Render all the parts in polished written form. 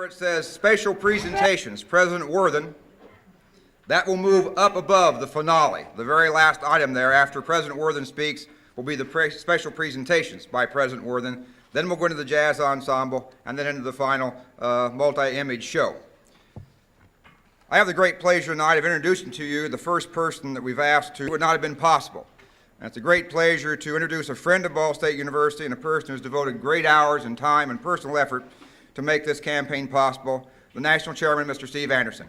Where it says special presentations, President Worthen, that will move up above the finale. The very last item there after President Worthen speaks will be the special presentations by President Worthen. Then we'll go into the jazz ensemble and then into the final multi-image show. I have the great pleasure tonight of introducing to you the first person that we've asked to would not have been possible. And it's a great pleasure to introduce a friend of Ball State University and a person who's devoted great hours and time and personal effort to make this campaign possible, the National Chairman, Mr. Steve Anderson.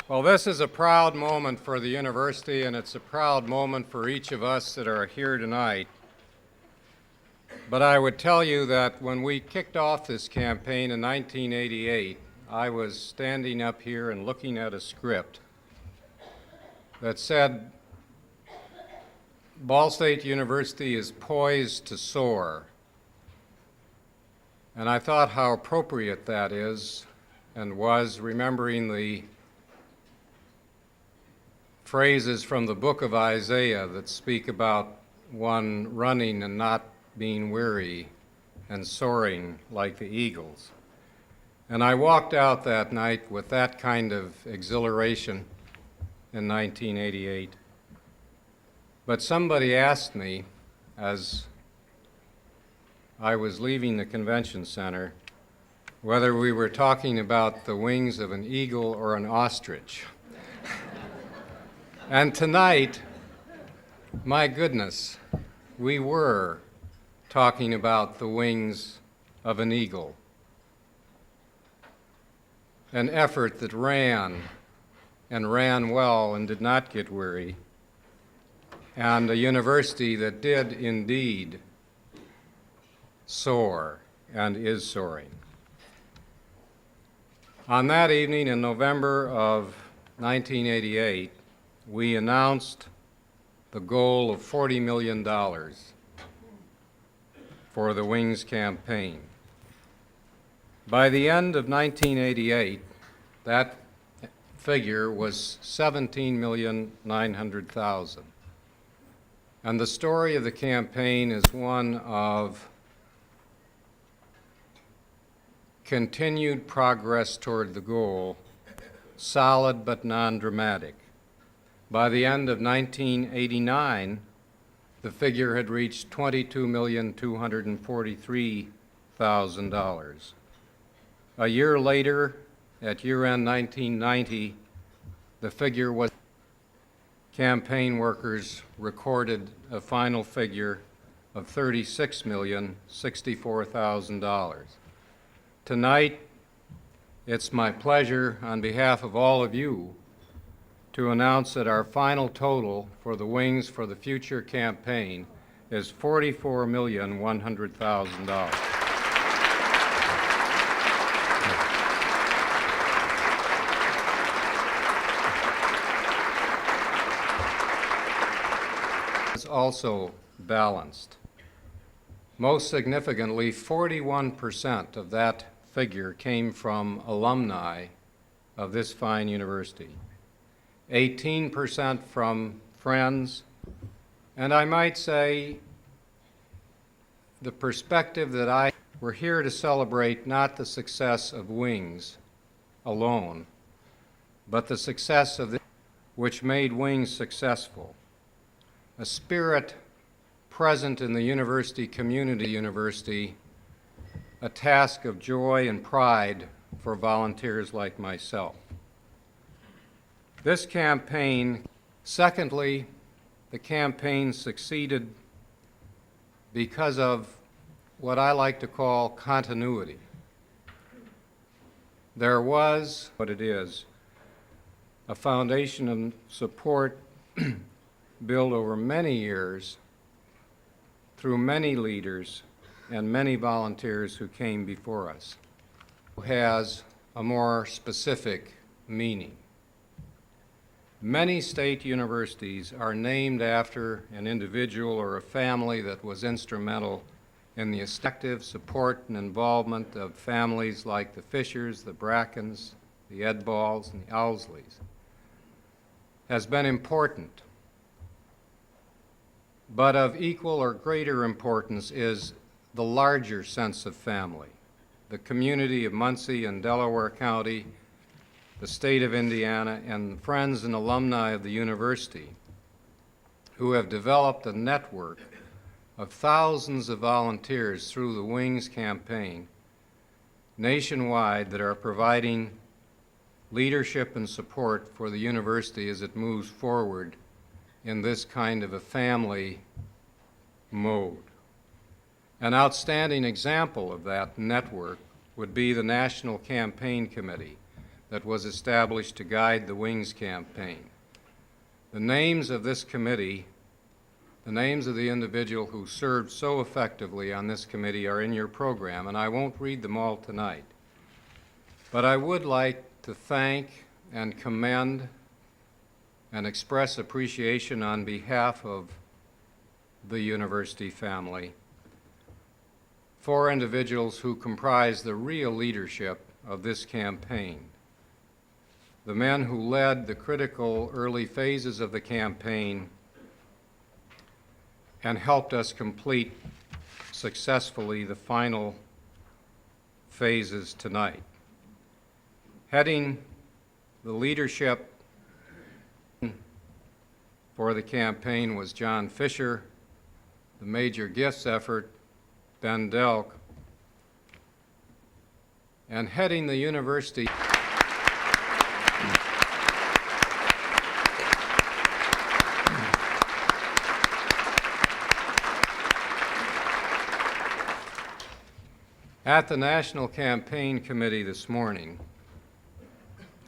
Well, this is a proud moment for the university, and it's a proud moment for each of us that are here tonight. But I would tell you that when we kicked off this campaign in 1988, I was standing up here and looking at a script that said, Ball State University is poised to soar. And I thought how appropriate that is and was, remembering the phrases from the book of Isaiah that speak about one running and not being weary and soaring like the eagles. And I walked out that night with that kind of exhilaration in 1988. But somebody asked me as I was leaving the convention center whether we were talking about the wings of an eagle or an ostrich. And tonight, my goodness, we were talking about the wings of an eagle. An effort that ran and ran well and did not get weary, and a university that did indeed soar and is soaring. On that evening in November of 1988, we announced the goal of $40 million for the Wings campaign. By the end of 1988, that figure was $17,900,000. And the story of the campaign is one of continued progress toward the goal, solid but non-dramatic. By the end of 1989, the figure had reached $22,243,000. A year later, at year-end 1990, the figure was campaign workers recorded a final figure of $36,064,000. Tonight, it's my pleasure on behalf of all of you to announce that our final total for the Wings for the Future campaign is $44,100,000. It's also balanced. Most significantly, 41% of that figure came from alumni of this fine university. 18% from friends, and I might say the perspective that we're here to celebrate not the success of Wings alone, but the success of which made Wings successful. A spirit present in the university community, a task of joy and pride for volunteers like myself. This campaign, secondly, the campaign succeeded because of what I like to call continuity. There was, what it is, a foundation of support built over many years through many leaders and many volunteers who came before us, has a more specific meaning. Many state universities are named after an individual or a family that was instrumental in the effective support and involvement of families like the Fishers, the Brackens, the Edballs, and the Owsleys. has been important, but of equal or greater importance is the larger sense of family, the community of Muncie and Delaware County, the state of Indiana, and friends and alumni of the university who have developed a network of thousands of volunteers through the Wings campaign nationwide that are providing leadership and support for the university as it moves forward in this kind of a family mode. An outstanding example of that network would be the National Campaign Committee that was established to guide the Wings campaign. The names of this committee, the names of the individual who served so effectively on this committee are in your program, and I won't read them all tonight. But I would like to thank and commend and express appreciation on behalf of the university family for individuals who comprise the real leadership of this campaign. The men who led the critical early phases of the campaign and helped us complete successfully the final phases tonight. Heading the leadership for the campaign was John Fisher, the major gifts effort, Ben Delk, and heading the university at the National Campaign Committee this morning,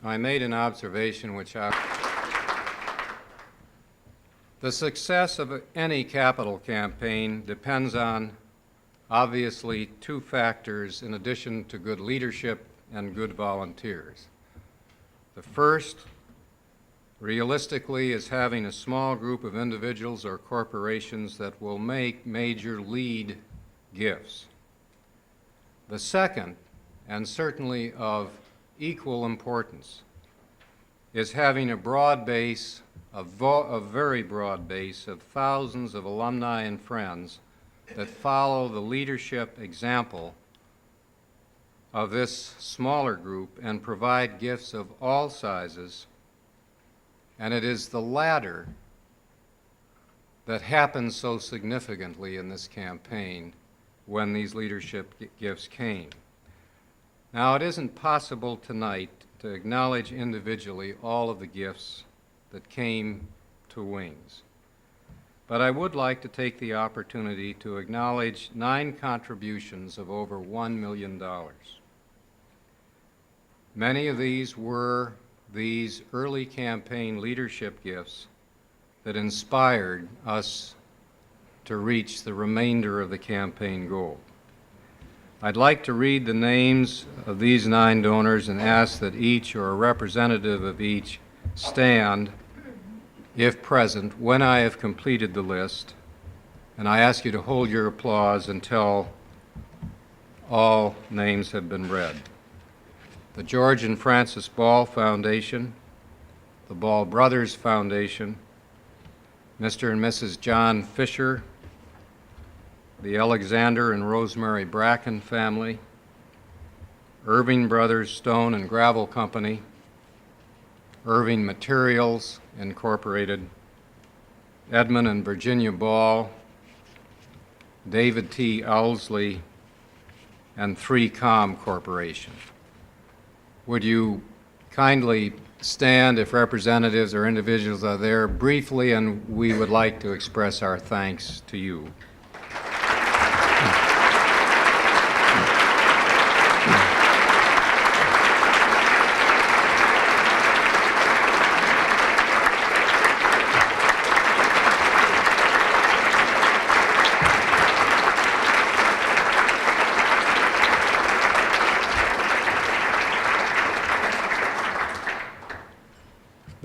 I made an observation the success of any capital campaign depends on, obviously, two factors in addition to good leadership and good volunteers. The first, realistically, is having a small group of individuals or corporations that will make major lead gifts. The second, and certainly of equal importance, is having a broad base, a very broad base of thousands of alumni and friends that follow the leadership example of this smaller group and provide gifts of all sizes. And it is the latter that happens so significantly in this campaign when these leadership gifts came. Now, it isn't possible tonight to acknowledge individually all of the gifts that came to Wings. But I would like to take the opportunity to acknowledge 9 contributions of over $1 million. Many of these were these early campaign leadership gifts that inspired us to reach the remainder of the campaign goal. I'd like to read the names of these 9 donors and ask that each or a representative of each stand, if present, when I have completed the list, and I ask you to hold your applause until all names have been read. The George and Frances Ball Foundation, the Ball Brothers Foundation, Mr. and Mrs. John Fisher, the Alexander and Rosemary Bracken family, Irving Brothers Stone and Gravel Company, Irving Materials Incorporated, Edmund and Virginia Ball, David T. Owlsley, and 3Com Corporation. Would you kindly stand if representatives or individuals are there briefly, and we would like to express our thanks to you.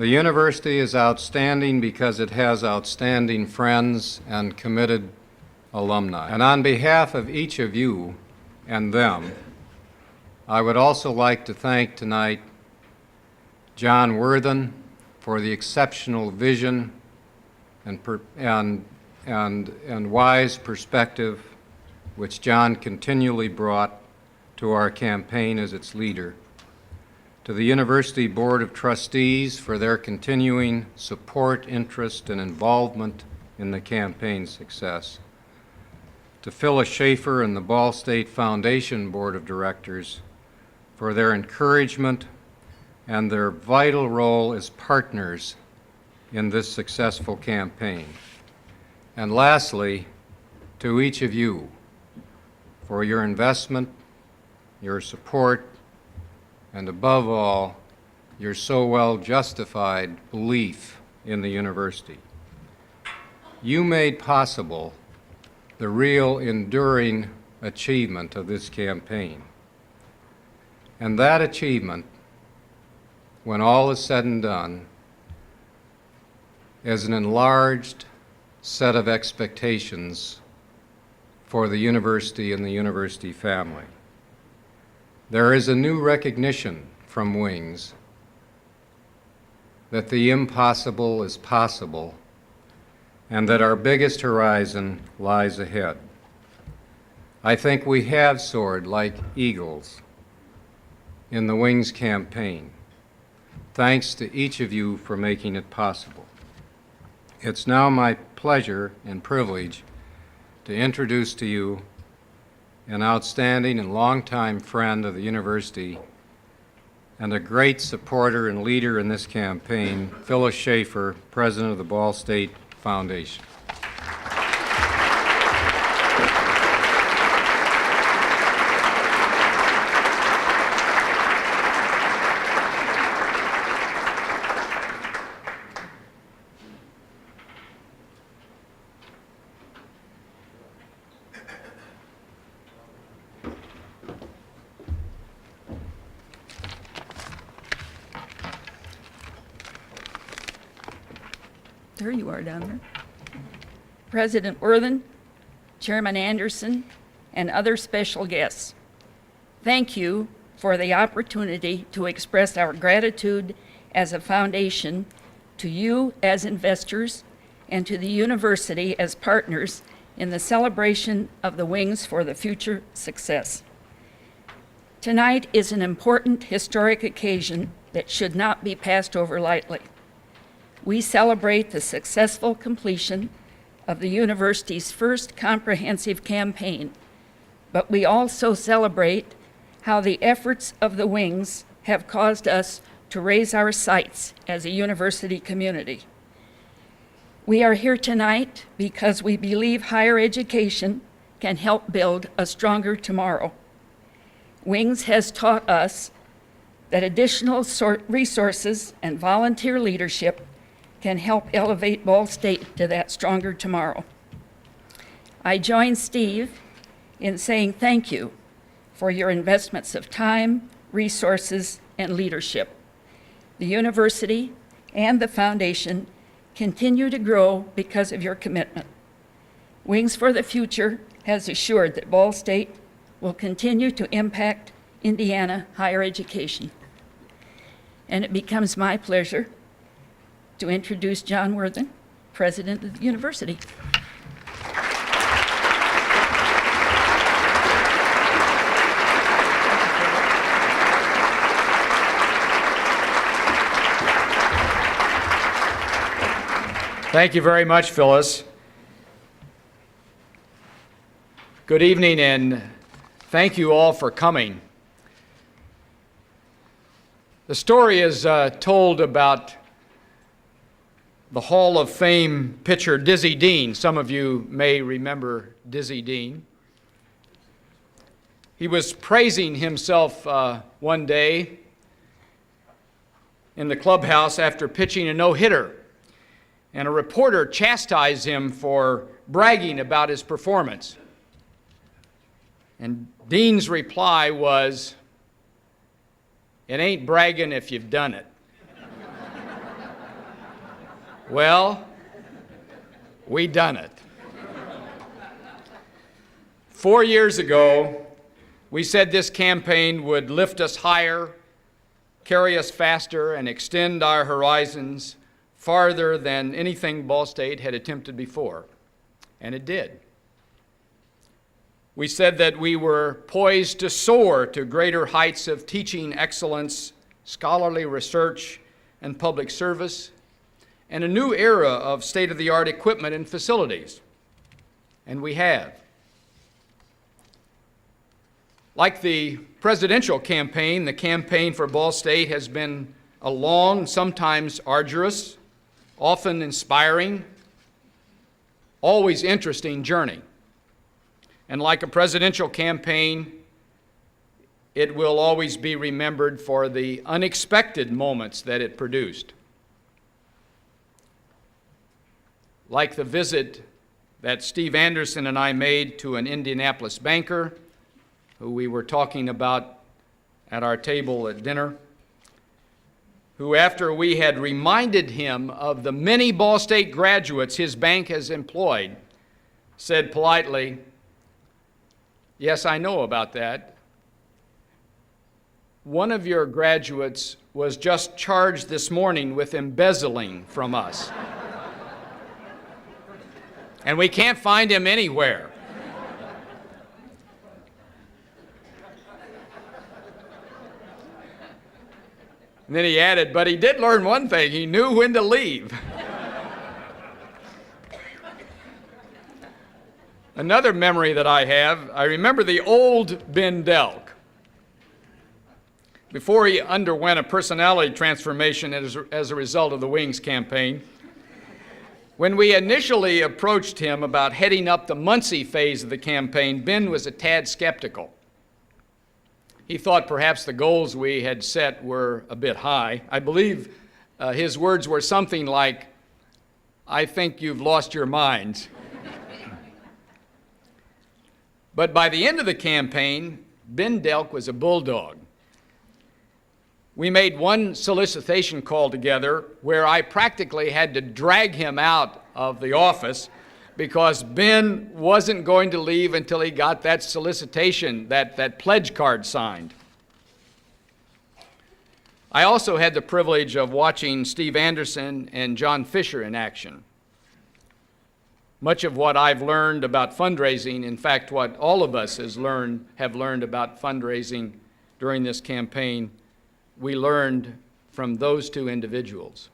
The university is outstanding because it has outstanding friends and committed alumni. And on behalf of each of you and them, I would also like to thank tonight John Worthen, for the exceptional vision and wise perspective which John continually brought to our campaign as its leader, to the University Board of Trustees for their continuing support, interest, and involvement in the campaign's success, to Phyllis Shafer and the Ball State Foundation Board of Directors for their encouragement and their vital role as partners in this successful campaign. And lastly, to each of you for your investment, your support, and above all, your so well justified belief in the university. You made possible the real enduring achievement of this campaign. And that achievement, when all is said and done, is an enlarged set of expectations for the university and the university family. There is a new recognition from Wings that the impossible is possible and that our biggest horizon lies ahead. I think we have soared like eagles in the Wings campaign. Thanks to each of you for making it possible. It's now my pleasure and privilege to introduce to you an outstanding and longtime friend of the university and a great supporter and leader in this campaign, Phyllis Shafer, President of the Ball State Foundation. There you are down there. President Worthen, Chairman Anderson, and other special guests, thank you for the opportunity to express our gratitude as a foundation to you as investors and to the university as partners in the celebration of the Wings for the Future success. Tonight is an important historic occasion that should not be passed over lightly. We celebrate the successful completion of the university's first comprehensive campaign, but we also celebrate how the efforts of the Wings have caused us to raise our sights as a university community. We are here tonight because we believe higher education can help build a stronger tomorrow. Wings has taught us that additional resources and volunteer leadership can help elevate Ball State to that stronger tomorrow. I join Steve in saying thank you for your investments of time, resources, and leadership. The university and the foundation continue to grow because of your commitment. Wings for the Future has assured that Ball State will continue to impact Indiana higher education. And it becomes my pleasure to introduce John Worthen, President of the University. Thank you very much, Phyllis. Good evening, and thank you all for coming. The story is told about the Hall of Fame pitcher Dizzy Dean. Some of you may remember Dizzy Dean. He was praising himself one day in the clubhouse after pitching a no-hitter, and a reporter chastised him for bragging about his performance. And Dean's reply was, "It ain't bragging if you've done it." Well, we done it. 4 years ago, we said this campaign would lift us higher, carry us faster and extend our horizons farther than anything Ball State had attempted before, and it did. We said that we were poised to soar to greater heights of teaching excellence, scholarly research, and public service, and a new era of state-of-the-art equipment and facilities. And we have. Like the presidential campaign, the campaign for Ball State has been a long, sometimes arduous, often inspiring, always interesting journey. And like a presidential campaign, it will always be remembered for the unexpected moments that it produced. Like the visit that Steve Anderson and I made to an Indianapolis banker who we were talking about at our table at dinner, who, after we had reminded him of the many Ball State graduates his bank has employed, said politely, "Yes, I know about that. One of your graduates was just charged this morning with embezzling from us. And we can't find him anywhere." And then he added, "But he did learn one thing. He knew when to leave." Another memory that I have, I remember the old Ben Delk. Before he underwent a personality transformation as a result of the Wings campaign, when we initially approached him about heading up the Muncie phase of the campaign, Ben was a tad skeptical. He thought perhaps the goals we had set were a bit high. I believe his words were something like, "I think you've lost your minds." But by the end of the campaign, Ben Delk was a bulldog. We made one solicitation call together where I practically had to drag him out of the office because Ben wasn't going to leave until he got that solicitation, that pledge card signed. I also had the privilege of watching Steve Anderson and John Fisher in action. Much of what I've learned about fundraising, in fact, what all of us have learned about fundraising during this campaign, we learned from those two individuals.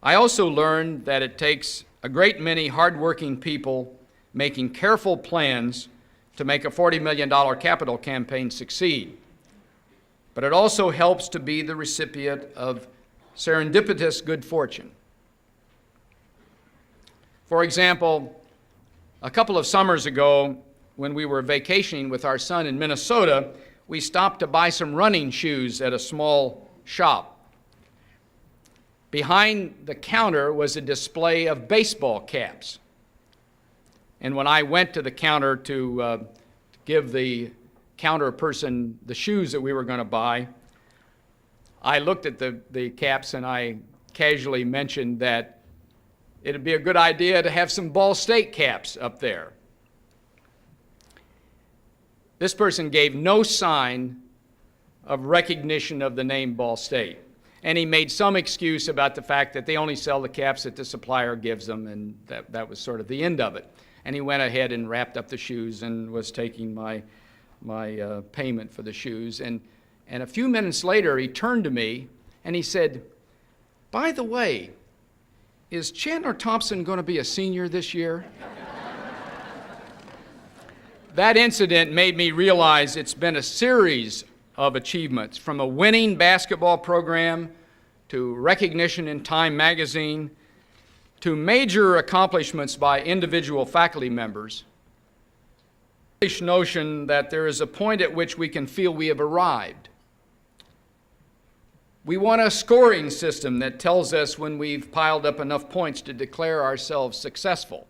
I also learned that it takes a great many hardworking people making careful plans to make a $40 million capital campaign succeed. But it also helps to be the recipient of serendipitous good fortune. For example, a couple of summers ago, when we were vacationing with our son in Minnesota, we stopped to buy some running shoes at a small shop. Behind the counter was a display of baseball caps. And when I went to the counter to give the counter person the shoes that we were going to buy, I looked at the caps and I casually mentioned that it'd be a good idea to have some Ball State caps up there. This person gave no sign of recognition of the name Ball State. And he made some excuse about the fact that they only sell the caps that the supplier gives them, and that was sort of the end of it. And he went ahead and wrapped up the shoes and was taking my payment for the shoes. And a few minutes later, he turned to me and he said, "By the way, is Chandler Thompson going to be a senior this year?" That incident made me realize it's been a series of achievements, from a winning basketball program to recognition in Time magazine to major accomplishments by individual faculty members. The notion that there is a point at which we can feel we have arrived. We want a scoring system that tells us when we've piled up enough points to declare ourselves successful.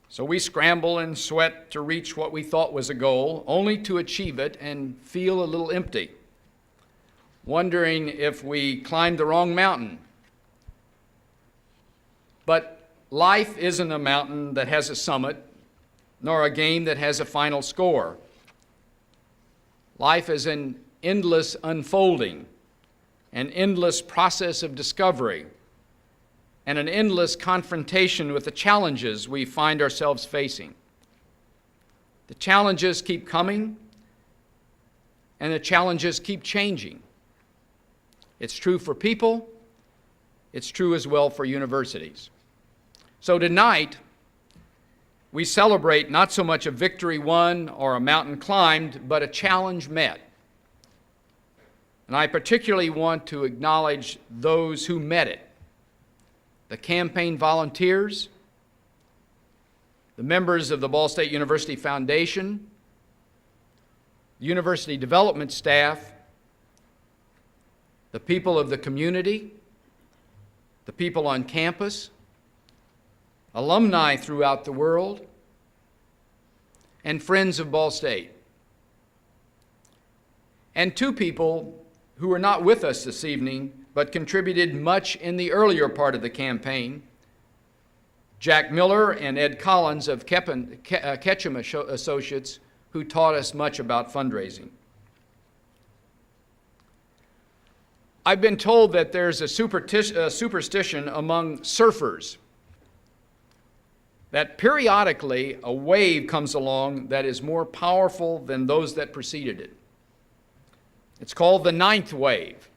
So we scramble and sweat to reach what we thought was a goal, only to achieve it and feel a little empty, wondering if we climbed the wrong mountain. But life isn't a mountain that has a summit, nor a game that has a final score. Life is an endless unfolding, an endless process of discovery, and an endless confrontation with the challenges we find ourselves facing. The challenges keep coming, and the challenges keep changing. It's true for people. It's true as well for universities. So tonight, we celebrate not so much a victory won or a mountain climbed, but a challenge met. And I particularly want to acknowledge those who met it: the campaign volunteers, the members of the Ball State University Foundation, the university development staff, the people of the community, the people on campus, alumni throughout the world, and friends of Ball State. And two people who are not with us this evening but contributed much in the earlier part of the campaign: Jack Miller and Ed Collins of Ketchum Associates, who taught us much about fundraising. I've been told that there's a superstition among surfers that periodically a wave comes along that is more powerful than those that preceded it. It's called the ninth wave.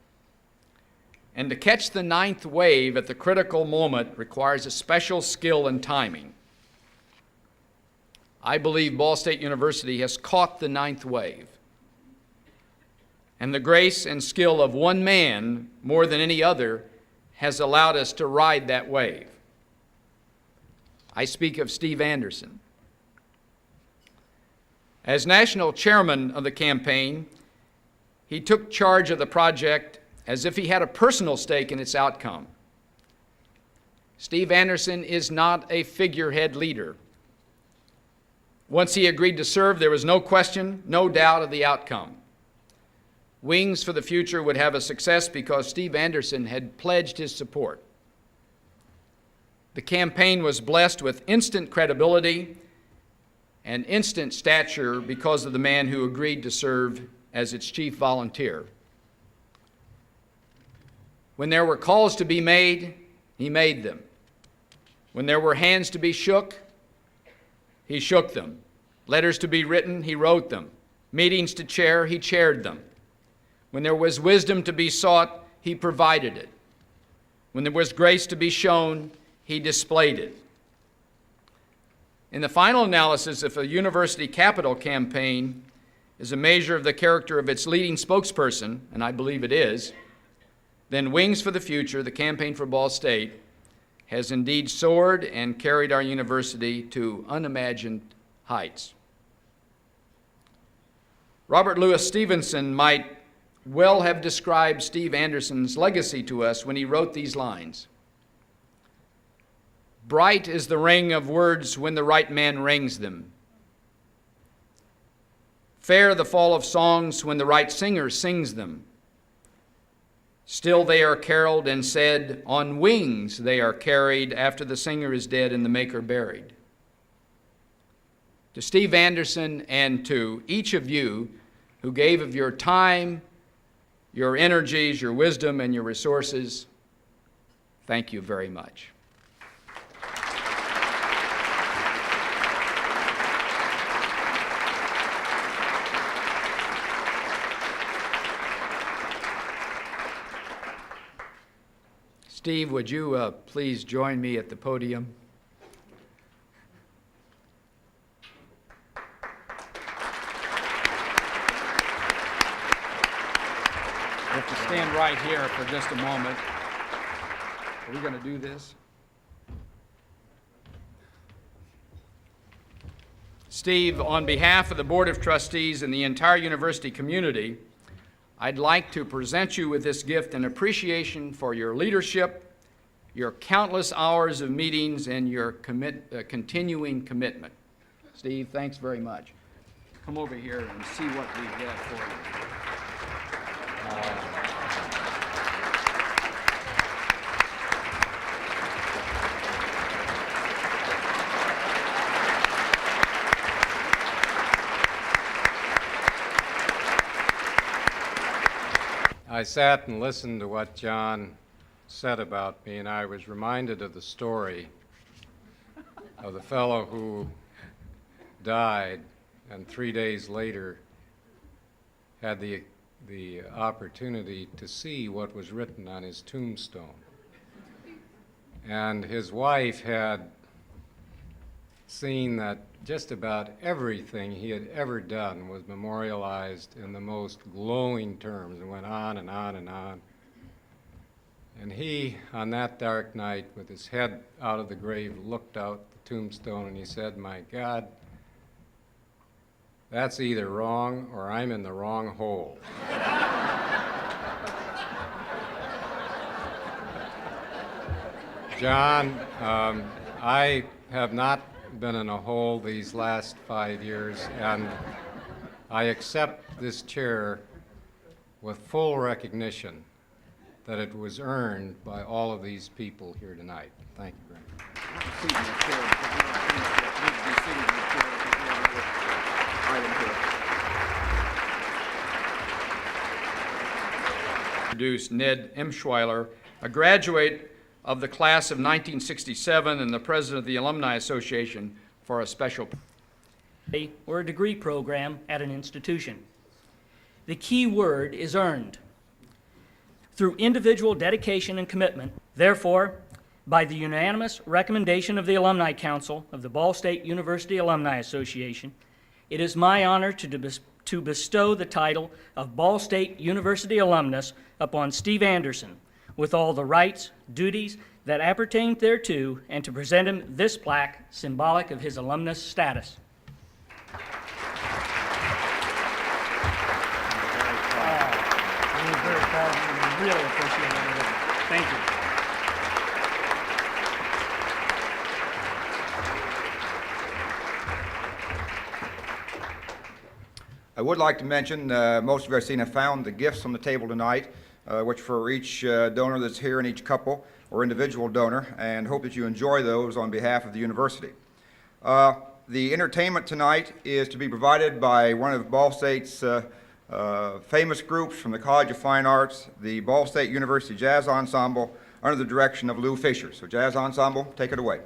And to catch the ninth wave at the critical moment requires a special skill and timing. I believe Ball State University has caught the ninth wave. And the grace and skill of one man, more than any other, has allowed us to ride that wave. I speak of Steve Anderson. As national chairman of the campaign, he took charge of the project as if he had a personal stake in its outcome. Steve Anderson is not a figurehead leader. Once he agreed to serve, there was no question, no doubt of the outcome. Wings for the Future would have a success because Steve Anderson had pledged his support. The campaign was blessed with instant credibility and instant stature because of the man who agreed to serve as its chief volunteer. When there were calls to be made, he made them. When there were hands to be shook, he shook them. Letters to be written, he wrote them. Meetings to chair, he chaired them. When there was wisdom to be sought, he provided it. When there was grace to be shown, he displayed it. In the final analysis, if a university capital campaign is a measure of the character of its leading spokesperson, and I believe it is, then Wings for the Future, the campaign for Ball State, has indeed soared and carried our university to unimagined heights. Robert Louis Stevenson might well have described Steve Anderson's legacy to us when he wrote these lines: "Bright is the ring of words when the right man rings them. Fair the fall of songs when the right singer sings them. Still they are caroled and said, on wings they are carried after the singer is dead and the maker buried." To Steve Anderson and to each of you who gave of your time, your energies, your wisdom, and your resources, thank you very much. Steve, would you please join me at the podium? We have to stand right here for just a moment. Are we going to do this? Steve, on behalf of the Board of Trustees and the entire university community, I'd like to present you with this gift in appreciation for your leadership, your countless hours of meetings, and your continuing commitment. Steve, thanks very much. Come over here and see what we've got for you. I sat and listened to what John said about me, and I was reminded of the story of the fellow who died and 3 days later had the opportunity to see what was written on his tombstone. And his wife had seen that just about everything he had ever done was memorialized in the most glowing terms, and went on and on and on. And he, on that dark night, with his head out of the grave, looked out the tombstone and he said, "My God, that's either wrong or I'm in the wrong hole." John, I have not been in a hole these last 5 years, and I accept this chair with full recognition that it was earned by all of these people here tonight. Thank you very much. Introduce Ned Emshwiller, a graduate of the class of 1967 and the president of the Alumni Association, for a special or a degree program at an institution. The key word is earned. Through individual dedication and commitment, therefore, by the unanimous recommendation of the Alumni Council of the Ball State University Alumni Association, it is my honor to bestow the title of Ball State University Alumnus upon Steve Anderson, with all the rights, duties that appertain thereto, and to present him this plaque, symbolic of his alumnus status. Very proud. We really appreciate it. Thank you. I would like to mention, most of you I've seen have found the gifts on the table tonight, which for each donor that's here and each couple or individual donor, and hope that you enjoy those on behalf of the university. The entertainment tonight is to be provided by one of Ball State's famous groups from the College of Fine Arts, the Ball State University Jazz Ensemble, under the direction of Lou Fisher. So Jazz Ensemble, take it away.